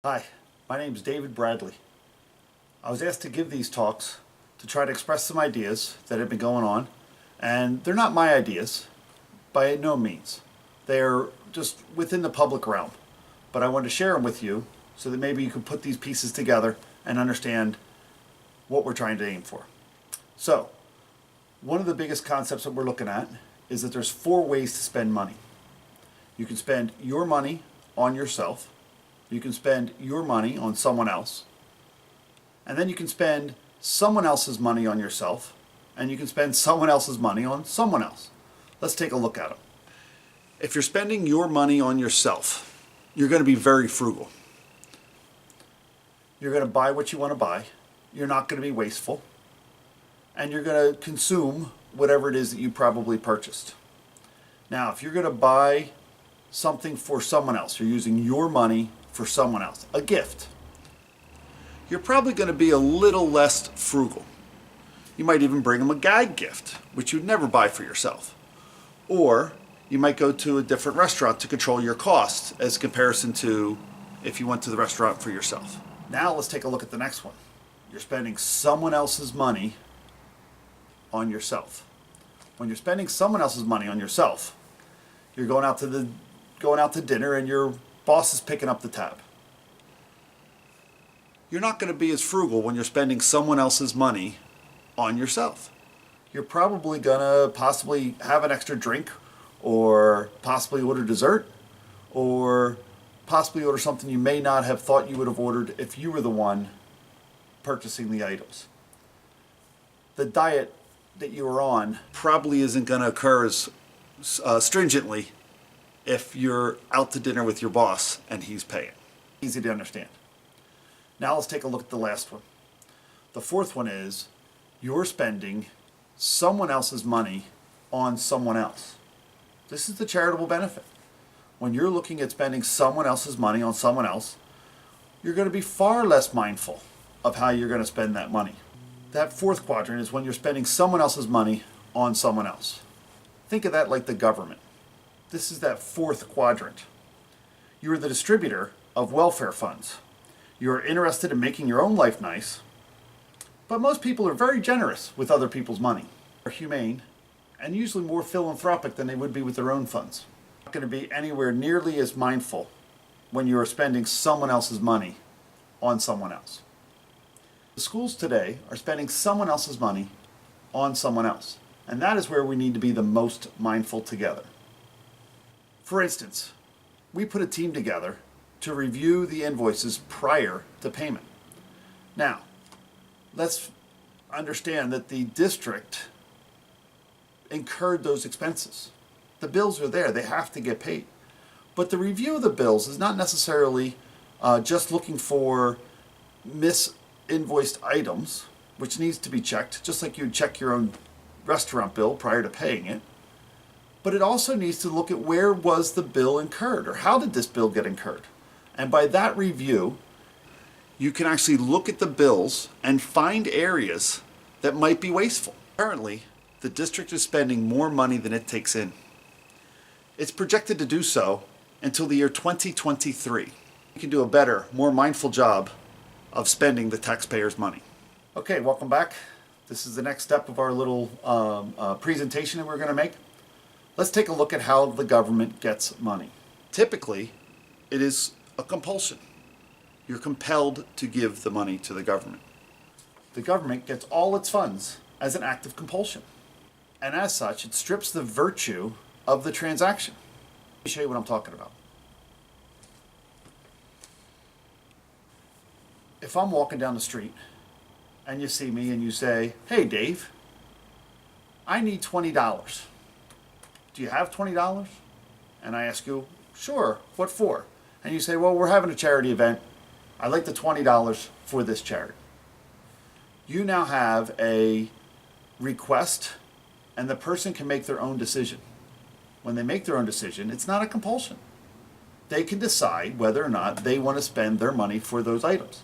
Hi, my name is David Bradley. I was asked to give these talks to try to express some ideas that have been going on, and they're not my ideas by no means. They're just within the public realm, but I wanted to share them with you so that maybe you could put these pieces together and understand what we're trying to aim for. So, one of the biggest concepts that we're looking at is that there's 4 ways to spend money. You can spend your money on yourself. You can spend your money on someone else. And then you can spend someone else's money on yourself. And you can spend someone else's money on someone else. Let's take a look at them. If you're spending your money on yourself, you're going to be very frugal. You're going to buy what you want to buy. You're not going to be wasteful. And you're going to consume whatever it is that you probably purchased. Now, if you're going to buy something for someone else, you're using your money for someone else, a gift, you're probably going to be a little less frugal. You might even bring them a gag gift, which you'd never buy for yourself. Or you might go to a different restaurant to control your costs as comparison to if you went to the restaurant for yourself. Now let's take a look at the next one. You're spending someone else's money on yourself. When you're spending someone else's money on yourself, you're going out to dinner and your boss is picking up the tab. You're not going to be as frugal when you're spending someone else's money on yourself. You're probably going to possibly have an extra drink, or possibly order dessert, or possibly order something you may not have thought you would have ordered if you were the one purchasing the items. The diet that you are on probably isn't going to occur as stringently if you're out to dinner with your boss and he's paying. Easy to understand. Now let's take a look at the last one. The fourth one is you're spending someone else's money on someone else. This is the charitable benefit. When you're looking at spending someone else's money on someone else, you're going to be far less mindful of how you're going to spend that money. That fourth quadrant is when you're spending someone else's money on someone else. Think of that like the government. This is that fourth quadrant. You are the distributor of welfare funds. You are interested in making your own life nice, but most people are very generous with other people's money. They're humane and usually more philanthropic than they would be with their own funds. You're not going to be anywhere nearly as mindful when you are spending someone else's money on someone else. The schools today are spending someone else's money on someone else, and that is where we need to be the most mindful together. For instance, we put a team together to review the invoices prior to payment. Now, let's understand that the district incurred those expenses. The bills are there, they have to get paid. But the review of the bills is not necessarily just looking for misinvoiced items, which needs to be checked, just like you'd check your own restaurant bill prior to paying it. But it also needs to look at where was the bill incurred, or how did this bill get incurred? And by that review, you can actually look at the bills and find areas that might be wasteful. Currently, the district is spending more money than it takes in. It's projected to do so until the year 2023. You can do a better, more mindful job of spending the taxpayers' money. Okay, welcome back. This is the next step of our little presentation that we're going to make. Let's take a look at how the government gets money. Typically, it is a compulsion. You're compelled to give the money to the government. The government gets all its funds as an act of compulsion. And as such, it strips the virtue of the transaction. Let me show you what I'm talking about. If I'm walking down the street and you see me and you say, "Hey Dave, I need $20. Do you have $20? And I ask you, "Sure, what for?" And you say, "Well, we're having a charity event. I'd like the $20 for this charity." You now have a request, and the person can make their own decision. When they make their own decision, it's not a compulsion. They can decide whether or not they want to spend their money for those items.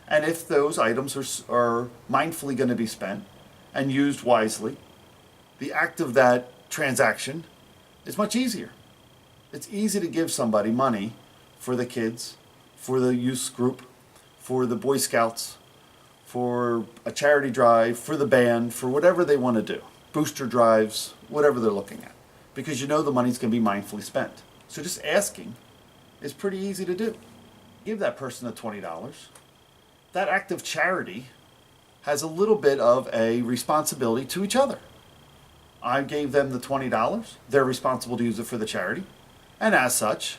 And if those items are mindfully going to be spent and used wisely, the act of that transaction is much easier. It's easy to give somebody money for the kids, for the youth group, for the Boy Scouts, for a charity drive, for the band, for whatever they want to do. Booster drives, whatever they're looking at. Because you know the money's going to be mindfully spent. So just asking is pretty easy to do. Give that person the $20. That act of charity has a little bit of a responsibility to each other. I gave them the $20. They're responsible to use it for the charity. And as such,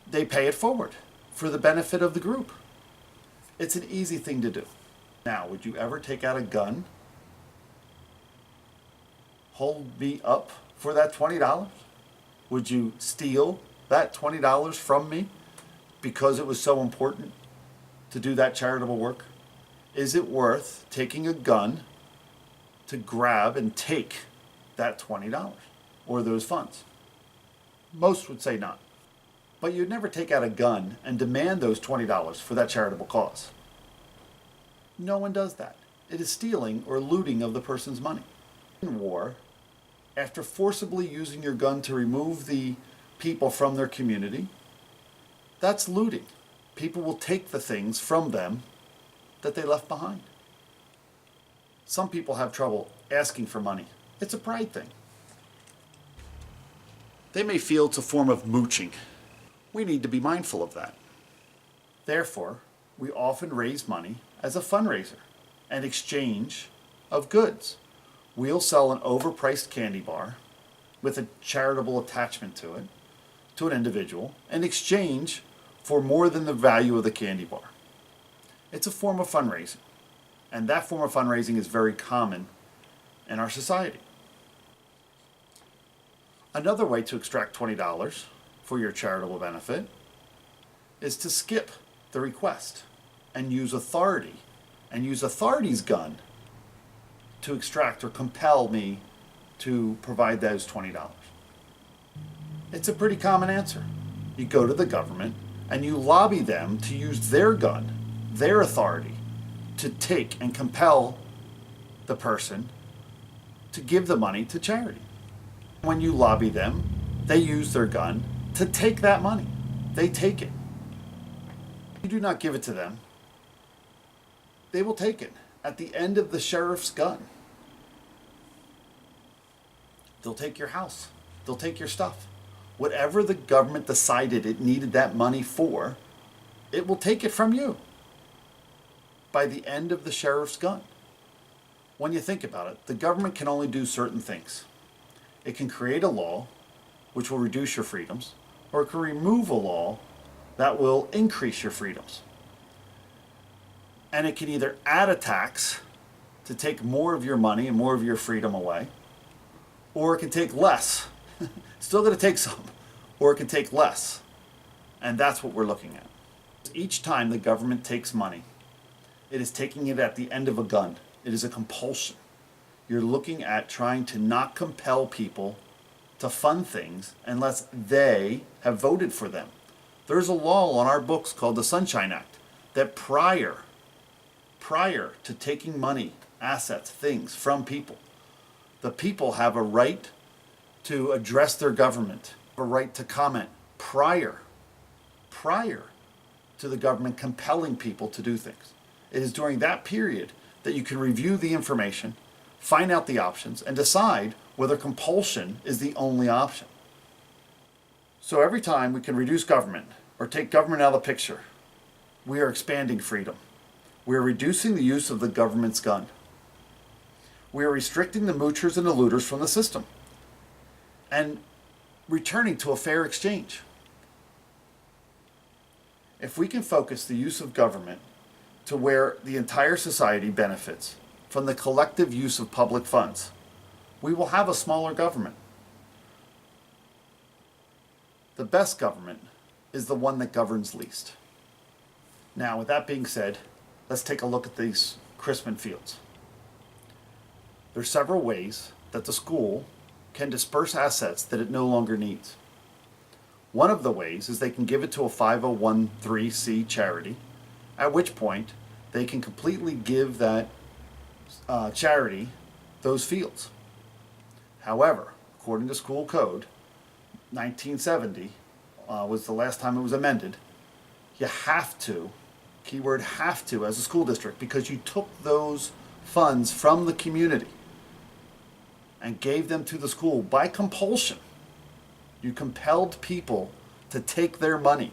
they pay it forward for the benefit of the group. It's an easy thing to do. Now, would you ever take out a gun, hold me up for that $20? Would you steal that $20 from me because it was so important to do that charitable work? Is it worth taking a gun to grab and take that $20 or those funds? Most would say not. But you'd never take out a gun and demand those $20 for that charitable cause. No one does that. It is stealing or looting of the person's money. In war, after forcibly using your gun to remove the people from their community, that's looting. People will take the things from them that they left behind. Some people have trouble asking for money. It's a pride thing. They may feel it's a form of mooching. We need to be mindful of that. Therefore, we often raise money as a fundraiser, an exchange of goods. We'll sell an overpriced candy bar with a charitable attachment to it, to an individual, in exchange for more than the value of the candy bar. It's a form of fundraising, and that form of fundraising is very common in our society. Another way to extract $20 for your charitable benefit is to skip the request and use authority and use authority's gun to extract or compel me to provide those $20. It's a pretty common answer. You go to the government and you lobby them to use their gun, their authority, to take and compel the person to give the money to charity. When you lobby them, they use their gun to take that money. They take it. You do not give it to them. They will take it at the end of the sheriff's gun. They'll take your house. They'll take your stuff. Whatever the government decided it needed that money for, it will take it from you by the end of the sheriff's gun. When you think about it, the government can only do certain things. It can create a law which will reduce your freedoms, or it can remove a law that will increase your freedoms. And it can either add a tax to take more of your money and more of your freedom away, or it can take less. Still going to take some, or it can take less. And that's what we're looking at. Each time the government takes money, it is taking it at the end of a gun. It is a compulsion. You're looking at trying to not compel people to fund things unless they have voted for them. There's a law on our books called the Sunshine Act that prior to taking money, assets, things from people, the people have a right to address their government, a right to comment prior to the government compelling people to do things. It is during that period that you can review the information, find out the options, and decide whether compulsion is the only option. So every time we can reduce government or take government out of the picture, we are expanding freedom. We are reducing the use of the government's gun. We are restricting the moochers and the looters from the system and returning to a fair exchange. If we can focus the use of government to where the entire society benefits from the collective use of public funds, we will have a smaller government. The best government is the one that governs least. Now, with that being said, let's take a look at these Christman Fields. There are several ways that the school can disperse assets that it no longer needs. One of the ways is they can give it to a 501(c) charity, at which point they can completely give that charity those fields. However, according to school code, 1970 was the last time it was amended, You have to, keyword have to, as a school district, because you took those funds from the community and gave them to the school by compulsion. You compelled people to take their money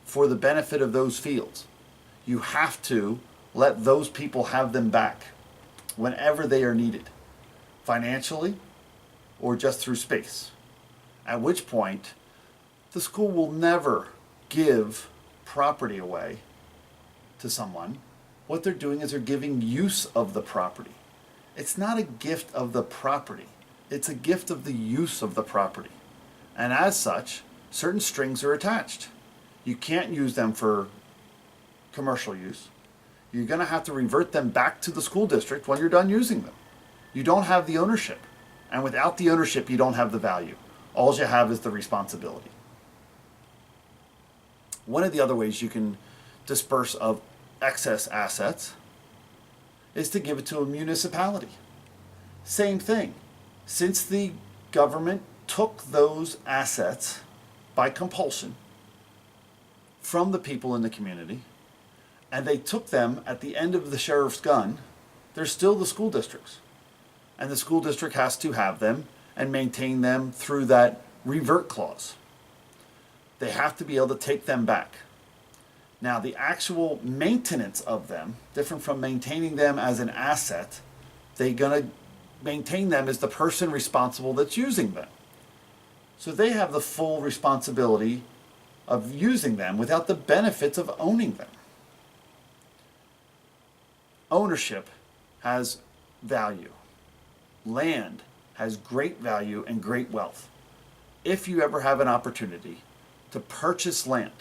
for the benefit of those fields. You have to let those people have them back whenever they are needed, financially or just through space. At which point, the school will never give property away to someone. What they're doing is they're giving use of the property. It's not a gift of the property. It's a gift of the use of the property. And as such, certain strings are attached. You can't use them for commercial use. You're going to have to revert them back to the school district when you're done using them. You don't have the ownership. And without the ownership, you don't have the value. All you have is the responsibility. One of the other ways you can disperse of excess assets is to give it to a municipality. Same thing. Since the government took those assets by compulsion from the people in the community, and they took them at the end of the sheriff's gun, they're still the school district's. And the school district has to have them and maintain them through that revert clause. They have to be able to take them back. Now, the actual maintenance of them, different from maintaining them as an asset, they're going to maintain them as the person responsible that's using them. So they have the full responsibility of using them without the benefits of owning them. Ownership has value. Land has great value and great wealth. If you ever have an opportunity to purchase land,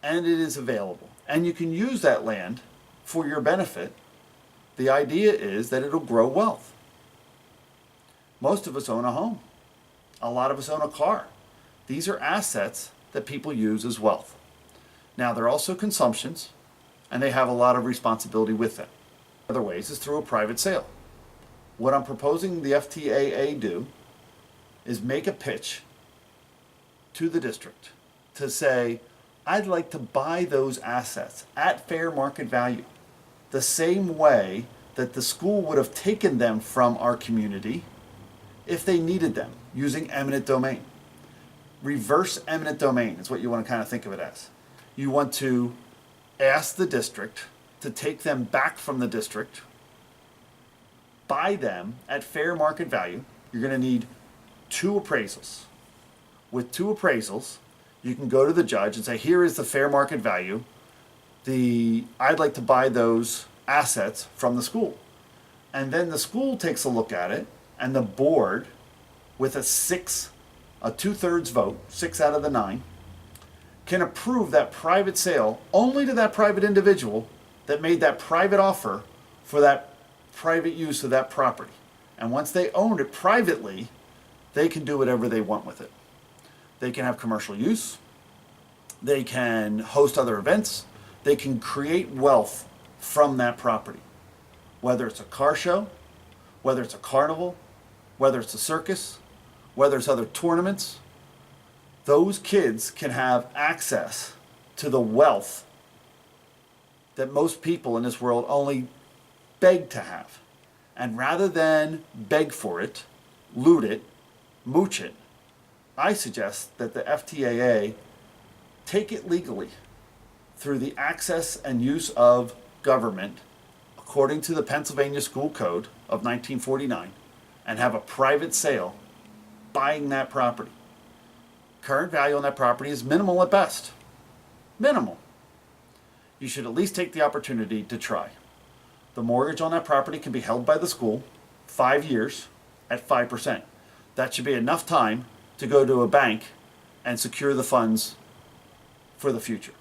and it is available, and you can use that land for your benefit, the idea is that it'll grow wealth. Most of us own a home. A lot of us own a car. These are assets that people use as wealth. Now, they're also consumptions, and they have a lot of responsibility with them. Other ways is through a private sale. What I'm proposing the FTAA do is make a pitch to the district to say, I'd like to buy those assets at fair market value, the same way that the school would have taken them from our community if they needed them, using eminent domain. Reverse eminent domain is what you want to kind of think of it as. You want to ask the district to take them back from the district, buy them at fair market value. You're going to need 2 appraisals. With 2 appraisals, you can go to the judge and say, here is the fair market value. I'd like to buy those assets from the school. And then the school takes a look at it, and the board, with a 2/3 vote, 6 out of the 9, can approve that private sale only to that private individual that made that private offer for that private use of that property. And once they owned it privately, they can do whatever they want with it. They can have commercial use. They can host other events. They can create wealth from that property. Whether it's a car show, whether it's a carnival, whether it's a circus, whether it's other tournaments, those kids can have access to the wealth that most people in this world only beg to have. And rather than beg for it, loot it, mooch it, I suggest that the FTAA take it legally through the access and use of government according to the Pennsylvania School Code of 1949 and have a private sale buying that property. Current value on that property is minimal at best. Minimal. You should at least take the opportunity to try. The mortgage on that property can be held by the school 5 years at 5%. That should be enough time to go to a bank and secure the funds for the future.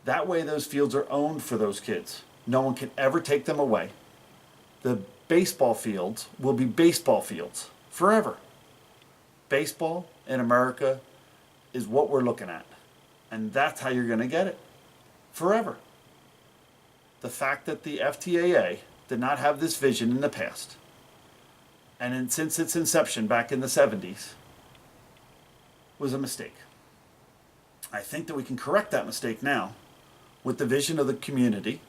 That way those fields are owned for those kids. No one can ever take them away. The baseball fields will be baseball fields forever. Baseball in America is what we're looking at. And that's how you're going to get it. Forever. The fact that the FTAA did not have this vision in the past, and since its inception back in the 70s, was a mistake. I think that we can correct that mistake now with the vision of the community,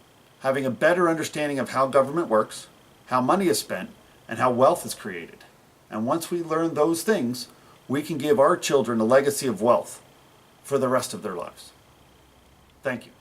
having a better understanding of how government works, how money is spent, and how wealth is created. And once we learn those things, we can give our children a legacy of wealth for the rest of their lives. Thank you.